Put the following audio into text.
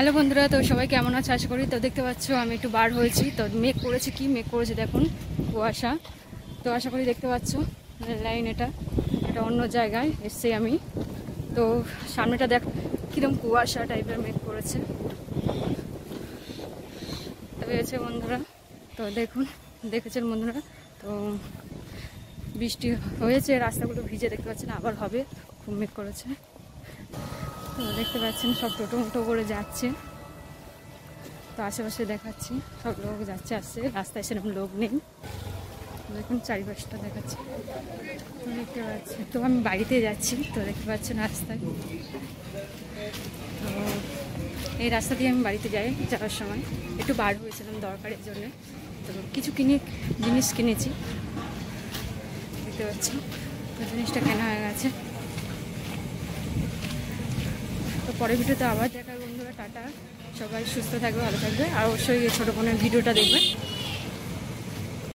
Hello বন্ধুরা, তো সবাই কেমন আছে আশা করি। তো দেখতে পাচ্ছ আমি একটু বার হয়েছি, তো মেঘ করেছে, কি মেঘ করেছে দেখুন, কুয়াশা। তো আশা করি দেখতে পাচ্ছ লাইন, এটা অন্য জায়গায় এসছি আমি। তো সামনেটা দেখ কিরকম কুয়াশা টাইপের মেঘ করেছে তো হয়েছে বন্ধুরা। তো দেখুন, দেখেছেন বন্ধুরা, তো বৃষ্টি হয়েছে, রাস্তাগুলো ভিজে দেখতে পাচ্ছেন, আবার হবে, খুব মেঘ করেছে। তো দেখতে পাচ্ছেন সব টোটো মোটো করে যাচ্ছে, তো আশেপাশে দেখাচ্ছি সব লোক যাচ্ছে আসছে, রাস্তায় সেরকম লোক নেই। দেখুন চারিপাশটা দেখাচ্ছি, তো দেখতে পাচ্ছি। তো আমি বাড়িতে যাচ্ছি, তো দেখতে পাচ্ছেন রাস্তায়। তো এই রাস্তা দিয়ে আমি বাড়িতে যাওয়ার সময় একটু বার হয়েছিলাম দরকারের জন্য, তো কিছু জিনিস কিনেছি, দেখতে পাচ্ছি। তো জিনিসটা কেনা হয়ে গেছে। তো পরের ভিডিওতে আবার দেখার বন্ধুরা, টাটা, সবাই সুস্থ থাকবে, ভালো থাকবে, আর অবশ্যই ছোটো বোনের ভিডিওটা দেখবে।